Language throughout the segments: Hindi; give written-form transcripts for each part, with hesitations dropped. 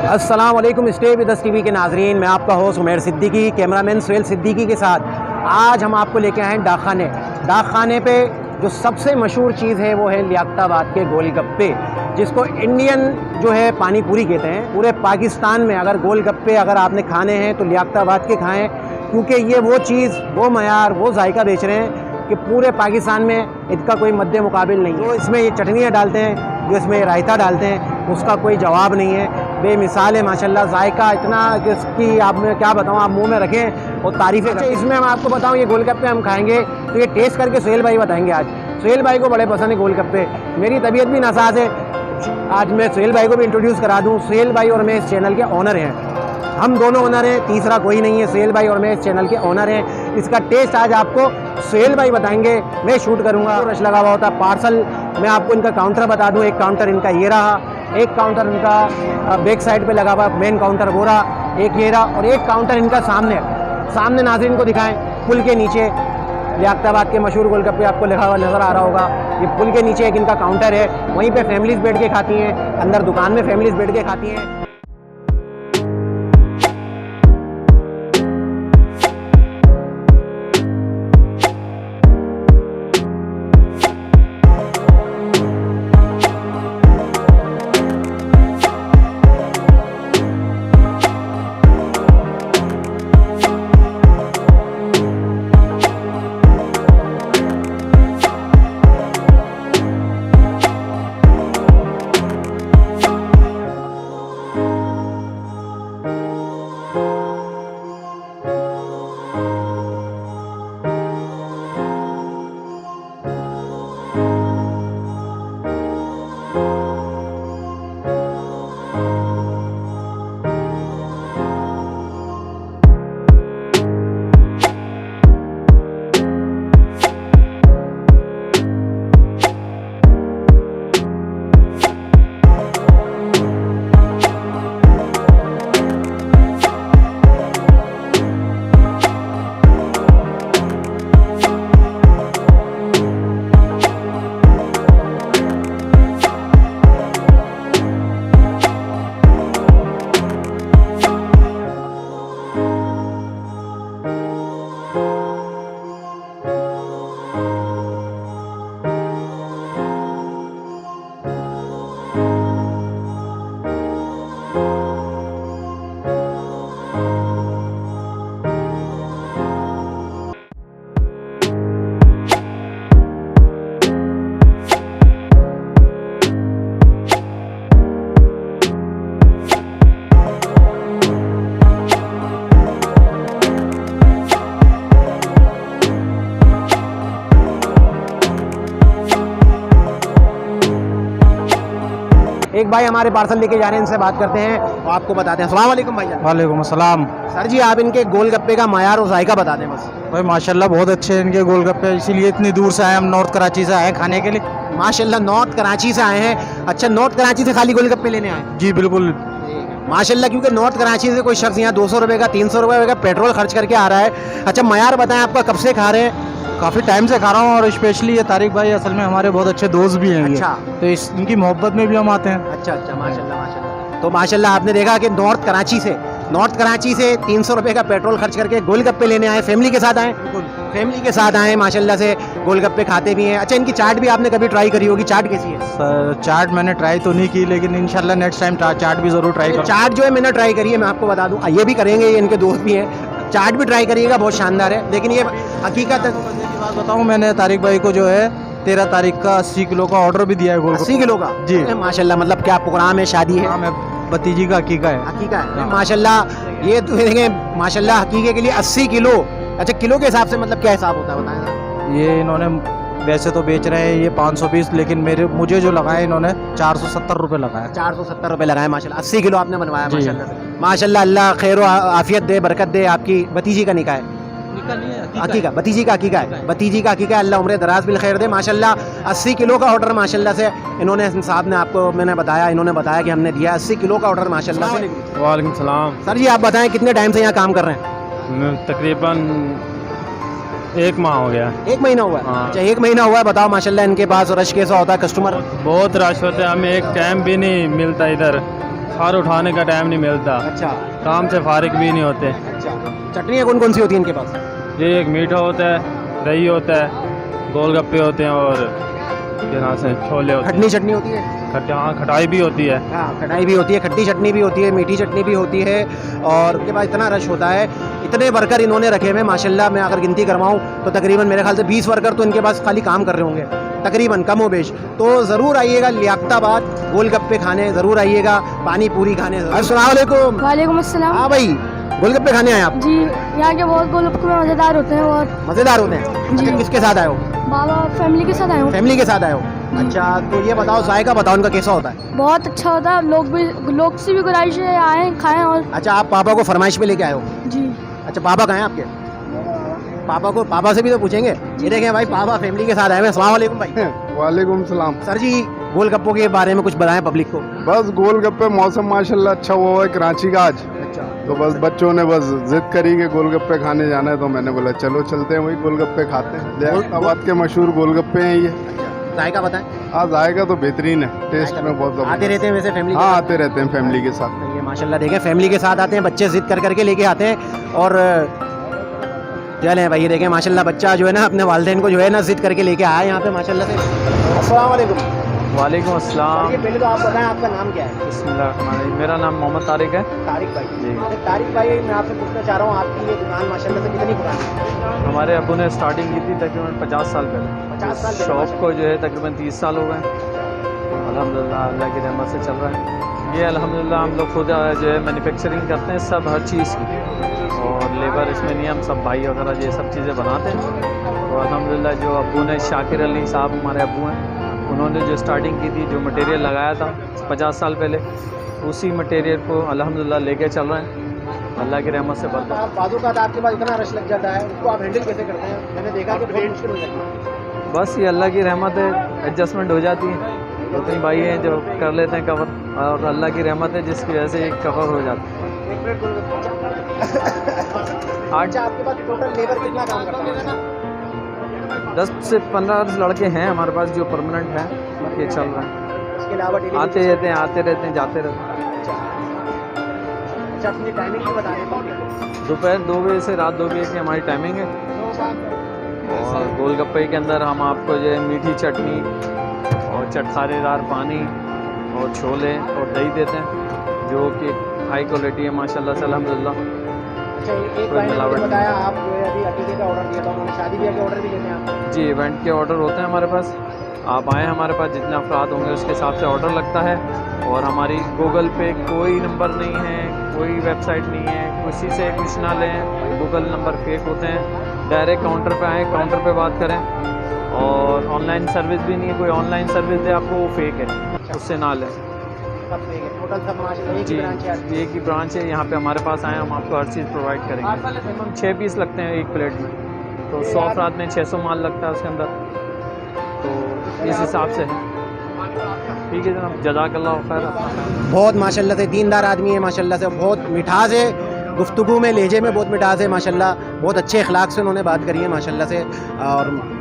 अस्सलाम वालेकुम स्टे विद अस टीवी के नाजरीन, मैं आपका होस्ट उमैर सिद्दीकी, कैमरामैन सुहेल सिद्दीकी के साथ आज हम आपको लेके आए हैं डाकखाने पे जो सबसे मशहूर चीज़ है वो है लियाकताबाद के गोलगप्पे, जिसको इंडियन जो है पानी पूरी कहते हैं। पूरे पाकिस्तान में अगर गोलगप्पे अगर आपने खाने हैं तो लियाकताबाद के खाएं, क्योंकि ये वो चीज़, वो मयार, वो जायका बेच रहे हैं कि पूरे पाकिस्तान में इनका कोई मद्दे मुकाबिल नहीं है। तो इसमें ये चटनियाँ डालते हैं, जो इसमें रायता डालते हैं, उसका कोई जवाब नहीं है। बेमिसाल है माशाल्लाह, जायका इतना कि इसकी आप मैं क्या बताऊँ, आप मुंह में रखें और तारीफ़ें करें। इसमें हम आपको बताऊँ, ये गोलगप्पे हम खाएंगे तो ये टेस्ट करके सुहेल भाई बताएंगे। आज सुहेल भाई को बड़े पसंद है गोलगप्पे, मेरी तबीयत भी नासाज है। आज मैं सुहेल भाई को भी इंट्रोड्यूस करा दूँ। सुहेल भाई और मैं इस चैनल के ऑनर हैं, हम दोनों ओनर हैं, तीसरा कोई नहीं है। सुहेल भाई और मैं इस चैनल के ओनर हैं। इसका टेस्ट आज आपको सुहेल भाई बताएंगे, मैं शूट करूंगा। रश लगा हुआ होता पार्सल। मैं आपको इनका काउंटर बता दूं, एक काउंटर इनका ये रहा, एक काउंटर इनका बैक साइड पे लगा हुआ मेन काउंटर वो रहा, एक ये रहा, और एक काउंटर इनका सामने नाज़रीन को दिखाएं, पुल के नीचे लियाकताबाद के मशहूर गोलगप्पे आपको लिखा हुआ नज़र आ रहा होगा। ये पुल के नीचे एक इनका काउंटर है, वहीं पे फैमिलीज़ बैठ के खाती हैं, अंदर दुकान में फैमिलीज़ बैठ के खाती हैं। एक भाई हमारे पार्सल लेके जा रहे हैं, इनसे बात करते हैं और आपको बताते हैं। अस्सलाम वालेकुम भैया। वालेकुम अस्सलाम। सर जी, आप इनके गोलगप्पे का मयार और जायका बता दें बस। भाई माशाल्लाह बहुत अच्छे हैं इनके गोलगप्पे, इसीलिए इतनी दूर से आए हम, नॉर्थ कराची से आए खाने के लिए। माशाल्लाह नॉर्थ कराची से आए हैं। अच्छा, नॉर्थ कराची से खाली गोलगप्पे लेने आए? जी बिल्कुल माशाल्लाह, क्योंकि नॉर्थ कराची से कोई शख्स यहाँ 200 रुपये का 300 रुपये का पेट्रोल खर्च करके आ रहा है। अच्छा, मयार बताएं, आपका कब से खा रहे हैं? काफ़ी टाइम से खा रहा हूँ, और स्पेशली ये तारिक भाई असल में हमारे बहुत अच्छे दोस्त भी हैं। अच्छा। तो इनकी मोहब्बत में भी हम आते हैं। अच्छा, माशाल्लाह माशाल्लाह। तो माशाल्लाह आपने देखा कि नॉर्थ कराची से 300 रुपये का पेट्रोल खर्च करके गोलगप्पे लेने आए, फैमिली के साथ आए? फैमिली के साथ आए, माशाल्लाह से गोलगप्पे खाते भी हैं। अच्छा, इनकी चाट भी आपने कभी ट्राई करी होगी, चाट कैसी है? सर चाट मैंने ट्राई तो नहीं की, लेकिन इंशाल्लाह नेक्स्ट टाइम चाट भी ज़रूर ट्राई करूँ। चाट जो है मैंने ट्राई करी है, मैं आपको बता दूँ, ये भी करेंगे, ये इनके दोस्त भी हैं। चाट भी ट्राई करिएगा, बहुत शानदार है। लेकिन ये हकीकत बात बताऊँ, मैंने तारिक भाई को जो है 13 तारीख का 80 किलो का ऑर्डर भी दिया है। 80 किलो का? जी माशाल्लाह। मतलब क्या प्रोग्राम है, शादी है? मैं भतीजी का हकीका है। हकीका है माशाल्लाह। ये तो देखें माशाल्लाह, हकीके के लिए 80 किलो। अच्छा, किलो के हिसाब से मतलब क्या हिसाब होता है बताएं? ये इन्होंने वैसे तो बेच रहे हैं ये 500 पीस, लेकिन मुझे जो लगाए इन्होंने 470 रुपये लगाए। 470 रुपये लगाए माशाल्लाह। 80 किलो आपने बनवाया माशाल्लाह। माशाल्लाह, अल्लाह खैर आफियत दे, बरकत दे। आपकी भतीजी का निकाह है? हकीका, भतीजी का हकीका है, भतीजी का हकीका है। अल्लाह उम्र दराज बिल खैर दे माशाल्लाह। 80 किलो का ऑर्डर माशाल्लाह से इन्होंने, साहब ने आपको मैंने बताया, इन्होंने बताया कि हमने दिया 80 किलो का ऑर्डर माशाल्लाह से। वालेकुम सलाम। सर जी, आप बताएं कितने टाइम से यहाँ काम कर रहे हैं? तकरीबन 1 माह हो गया। 1 महीना हुआ है? हाँ। अच्छा, 1 महीना हुआ है। बताओ माशाल्लाह, इनके पास रश कैसा होता है? कस्टमर बहुत रश होता है, हमें एक टाइम भी नहीं मिलता इधर। सर उठाने का टाइम नहीं मिलता, अच्छा काम से फारिग भी नहीं होते। अच्छा। चटनियाँ कौन कौन सी होती हैं इनके पास? ये एक मीठा होता है, दही होता है, गोलगप्पे होते हैं और क्या नाम से छोले होते खटनी चटनी होती है? हैं। हाँ, खटाई भी होती है। हाँ, खटाई भी होती है, खट्टी चटनी भी होती है, मीठी चटनी भी होती है। और उसके बाद इतना रश होता है, इतने वर्कर इन्होंने रखे हुए हैं माशाल्लाह। मैं अगर गिनती करवाऊँ तो तकरीबन मेरे ख्याल से 20 वर्कर तो इनके पास खाली काम कर रहे होंगे, तकरीबन कम हो बेश। तो ज़रूर आइएगा लियाकताबाद गोलगप्पे खाने, ज़रूर आइएगा पानी पूरी खाने। अस्सलाम वालेकुम। वालेकुम अस्सलाम। हाँ भाई, गोलगप्पे खाने आए आप? जी, यहाँ के बहुत गोलगप्पे मज़ेदार होते हैं और मज़ेदार होते हैं। जी। अच्छा, किसके साथ आए हो? बाबा फैमिली के साथ आए हूँ। फैमिली के साथ आए हो? अच्छा, तो ये बताओ जायका बताओ उनका कैसा होता है? बहुत अच्छा होता है, लोग से भी गुजारिश है आएँ खाएँ और अच्छा, आप पापा को फरमाइश पे लेके आए हो? जी। अच्छा, पापा कहाँ हैं आपके? पापा से भी तो पूछेंगे। ये देखें भाई, पापा फैमिली के साथ आए हैं। अस्सलाम वालेकुम भाई। वालेकुम सलाम। सर जी, गोलगप्पों के बारे में कुछ बताएं पब्लिक को। बस गोलगप्पे, मौसम माशाल्लाह अच्छा हुआ है कराची का आज, अच्छा, तो बस बच्चों ने बस जिद करी कि गोलगप्पे खाने जाना है, तो मैंने बोला चलो चलते हैं, वही गोलगप्पे खाते हैं। लियाकताबाद के मशहूर गोलगप्पे हैं ये। जायका बताएं। आज आएगा तो बेहतरीन है, टेस्ट में बहुत आते जबरदस्त। रहते हैं वैसे फैमिली के हाँ, साथ? आते रहते हैं फैमिली के साथ। ये माशाल्लाह देखें, फैमिली के साथ आते हैं, बच्चे जिद कर करके लेके आते हैं। और चलें भाई, ये देखें माशाल्लाह बच्चा जो है ना अपने वालिदैन को जो है ना जिद करके लेके आया है यहाँ पे माशाल्लाह से। अस्सलाम वालेकुम। वालेकुम अस्सलाम। ये पहले तो आप बताएं आपका नाम क्या है? बिस्मिल्लाह, मेरा नाम मोहम्मद तारिक है। तारिक भाई जी। अच्छा, तारिक भाई मैं आपसे पूछना चाह रहा हूँ, आपकी ये दुकान माशाल्लाह से कितनी पुरानी है? हमारे अबू ने स्टार्टिंग की थी तकरीबन 50 साल पहले। 50 साल पहले शॉप को जो है तकरीबन 30 साल हो गए। अल्हम्दुलिल्लाह, अल्लाह की रहमत से चल रहा है ये। अल्हम्दुलिल्लाह हम लोग खुद जो है मैन्युफैक्चरिंग करते हैं सब हर चीज़ की, और लेबर इसमें नहीं, हम सब भाई वगैरह ये सब चीज़ें बनाते हैं। तो अल्हम्दुलिल्लाह जो अबू ने, शाकिर अली साहब हमारे अबू हैं, उन्होंने जो स्टार्टिंग की थी, जो मटेरियल लगाया था 50 साल पहले, उसी मटेरियल को अल्हम्दुलिल्लाह लेके चल रहे हैं अल्लाह की रहमत से। तो आप बाजू का आपके पास इतना रश लग जाता है, उसको आप हैंडल कैसे करते हैं? मैंने देखा कि बहुत मुश्किल हो जाती है। बस ये अल्लाह की रहमत है, एडजस्टमेंट हो जाती है। दो तीन भाई हैं जो कर लेते हैं कवर, और अल्लाह की रहमत है जिसकी वजह से ये कवर हो जाता है। अच्छा, आपके पास टोटल लेबर कितना काम करता है? 10 से 15 लड़के हैं हमारे पास जो परमानेंट हैं, ये चल रहा है। इसके अलावा डेली आते रहते हैं, जाते रहते हैं। अच्छा, अपनी टाइमिंग भी बता दें पब्लिक को। दोपहर 2 बजे से रात 2 बजे की हमारी टाइमिंग है। और गोलगप्पे के अंदर हम आपको जो है मीठी चटनी और चटखारेदार पानी और छोले और दही देते हैं, जो कि हाई क्वालिटी है माशाल्लाह से अल्हम्दुलिल्लाह। अच्छा, एक भाई ने मुझे बताया आप जो है अभी अकीके का ऑर्डर दिया था, उन्होंने शादी ब्याह के ऑर्डर भी लेते हैं आप? जी, इवेंट के ऑर्डर होते हैं हमारे पास। आप आएँ हमारे पास, जितने अफराद होंगे उसके हिसाब से ऑर्डर लगता है। और हमारी गूगल पे कोई नंबर नहीं है, कोई वेबसाइट नहीं है, किसी से कुछ ना लें, गूगल नंबर फेक होते हैं। डायरेक्ट काउंटर पे आएँ, काउंटर पे बात करें। और ऑनलाइन सर्विस भी नहीं है, कोई ऑनलाइन सर्विस दे आपको वो फेक है, उससे ना लें। सब ठीक है, टोटल सब माशाल्लाह एक जी, ही ब्रांच है आपकी? एक ही ब्रांच है। यहाँ पे हमारे पास आएँ, हम आपको हर चीज़ प्रोवाइड करेंगे। मिनिमम 6 पीस लगते हैं एक प्लेट में, तो 100 अफराद में 600 माल लगता है उसके अंदर, तो इस हिसाब से है। ठीक है जनाब, जज़ाकल्लाह खैर। बहुत माशाल्लाह से दीनदार आदमी है माशाल्लाह से, बहुत मिठास है गुफ्तगू में, लहजे में बहुत मिठास है माशाल्लाह। बहुत अच्छे अखलाक से उन्होंने बात करी है माशाल्लाह से।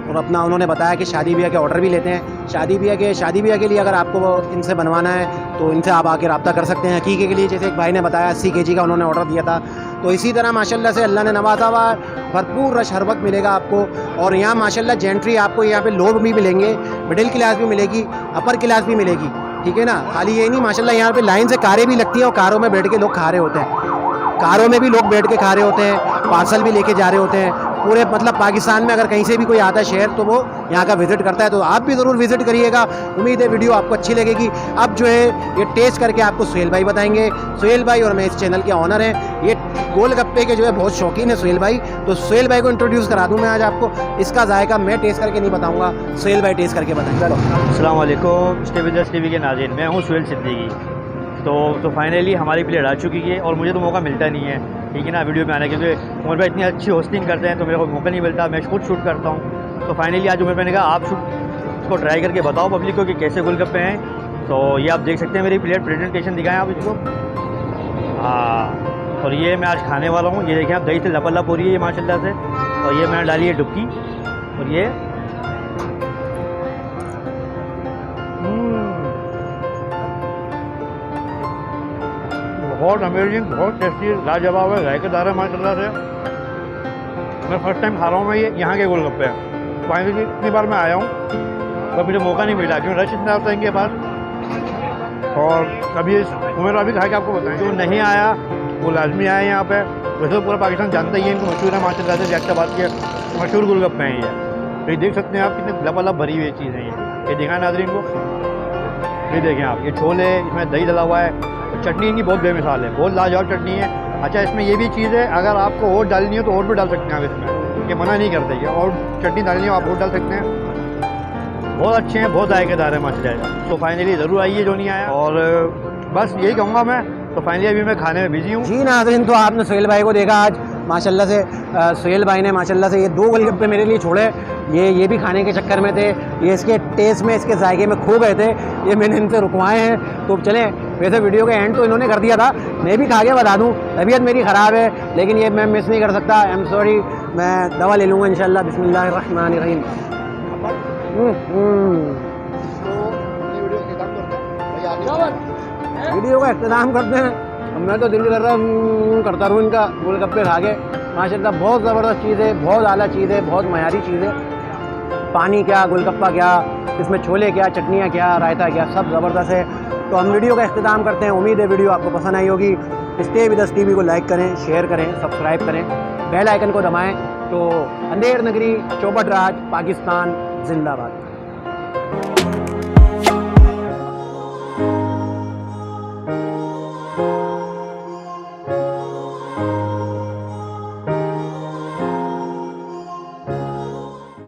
और अपना उन्होंने बताया कि शादी ब्याह के ऑर्डर भी लेते हैं। शादी ब्याह के लिए अगर आपको वो इनसे बनवाना है तो इनसे आप आके रब्ता कर सकते हैं। हकीके के लिए जैसे एक भाई ने बताया 80 kg का उन्होंने ऑर्डर दिया था, तो इसी तरह माशाल्लाह से अल्लाह ने नवाजा हुआ, भरपूर रश हर वक्त मिलेगा आपको। और यहाँ माशाल्लाह जेंट्री आपको यहाँ पे लोग भी मिलेंगे, मिडिल क्लास भी मिलेगी, अपर क्लास भी मिलेगी, ठीक है ना। खाली ये नहीं, माशाल्लाह यहाँ पे लाइन से कारें भी लगती हैं और कारों में बैठ के लोग खा रहे होते हैं, कारों में भी लोग बैठ के खा रहे होते हैं, पार्सल भी लेके जा रहे होते हैं। पूरे मतलब पाकिस्तान में अगर कहीं से भी कोई आता है शहर, तो वो यहाँ का विज़िट करता है, तो आप भी ज़रूर विज़िट करिएगा। उम्मीद है वीडियो आपको अच्छी लगेगी। अब जो है ये टेस्ट करके आपको सुहेल भाई बताएंगे। सुहेल भाई और मैं इस चैनल के ऑनर हैं, ये गोलगप्पे के जो है बहुत शौकीन है सुहेल भाई, तो सुहेल भाई को इंट्रोड्यूस करा दूँ मैं आज आपको। इसका जायका मैं टेस्ट करके नहीं बताऊँगा, सुहेल भाई टेस्ट करके बताएंगे। चलो, अस्सलाम वालेकुम, स्टेबिलर्स टीवी के नाज़रीन, मैं हूँ सुहेल सिद्दीकी। तो फाइनली हमारी प्लेट आ चुकी है, और मुझे तो मौका मिलता नहीं है, ठीक है ना, वीडियो में आने, क्योंकि उमर भाई इतनी अच्छी होस्टिंग करते हैं तो मेरे को मौका नहीं मिलता, मैं खुद शूट करता हूँ। तो फाइनली आज उमर भाई ने कहा आप इसको ट्राई करके बताओ पब्लिक को कि कैसे गोलगप्पे हैं। तो ये आप देख सकते हैं मेरी प्लेट, प्रेजेंटेशन दिखाएं आप इसको। हाँ, और ये मैं आज खाने वाला हूँ, ये देखें आप, दही से लपालप हो रही है ये माशाल्लाह से। और ये मैंने डाली है डुबकी, और ये बहुत अमेजिंग, बहुत टेस्टी, लाजवाब है, जायकेदार है माशाल्लाह से। मैं फर्स्ट टाइम खा रहा हूँ मैं ये यहाँ के गोलगप्पे। फाइनली इतनी बार मैं आया हूँ तो मुझे मौका नहीं मिला क्योंकि रश इतना होता है इनके पास। और अभी उमेर अभी खा के आपको बताएं, जो नहीं आया वो लाजमी आए यहाँ पे। वैसे तो पूरा पाकिस्तान जानता ही है इनको, मशहूर है माशाल्लाह से, जैकटाबाद के मशहूर गोलगप्पे हैं ये। तो ये देख सकते हैं आप कितने लबालब भरी हुई चीज़ है ये दिखाएं नाज़रीन को। ये देखें आप, ये छोले, इसमें दही डला हुआ है, चटनी इनकी बहुत बेमिसाल है, बहुत लाजवाब चटनी है। अच्छा इसमें ये भी चीज़ है, अगर आपको और डालनी हो तो और भी डाल सकते हैं आप इसमें, ये मना नहीं करते ये, और चटनी डालनी हो आप और डाल सकते हैं। बहुत अच्छे हैं, बहुत जायकेदार है माशाल्लाह। तो फाइनली ज़रूर आइए जो नहीं आया, और बस यही कहूँगा मैं। तो फाइनली अभी मैं खाने में बिजी हूँ। जी नाज़रीन, तो आपने सुहेल भाई को देखा आज माशाल्लाह से। सुहेल भाई ने माशाल्लाह से ये 2 गोलगप्पे मेरे लिए छोड़े। ये भी खाने के चक्कर में थे, ये इसके टेस्ट में, इसके जायके में खो गए थे, ये मैंने इनसे रुकवाए हैं। तो चलें, वैसे वीडियो के एंड तो इन्होंने कर दिया था, मैं भी खा के बता दूँ, तबीयत मेरी ख़राब है लेकिन ये मैं मिस नहीं कर सकता। आई एम सॉरी, मैं दवा ले लूँगा इंशाल्लाह। बिस्मिल्लाहिर्रहमानिर्रहीम। वीडियो का इख्तिताम करते हैं। अब मैं तो दिल कर रहा करता रहूँ इनका गोलगप्पे खा के। माशाल्लाह बहुत ज़बरदस्त चीज़ है, बहुत आला चीज़ है, बहुत मयारी चीज़ है। पानी क्या, गोलगप्पा क्या, इसमें छोले क्या, चटनियाँ क्या, रायता क्या, सब ज़बरदस्त है। तो हम वीडियो का इख्तिताम करते हैं। उम्मीद है वीडियो आपको पसंद आई होगी। स्टे विद अस टीवी को लाइक करें, शेयर करें, सब्सक्राइब करें, बेल आइकन को दबाएँ। तो अंधेर नगरी, चौबट राज, पाकिस्तान जिंदाबाद।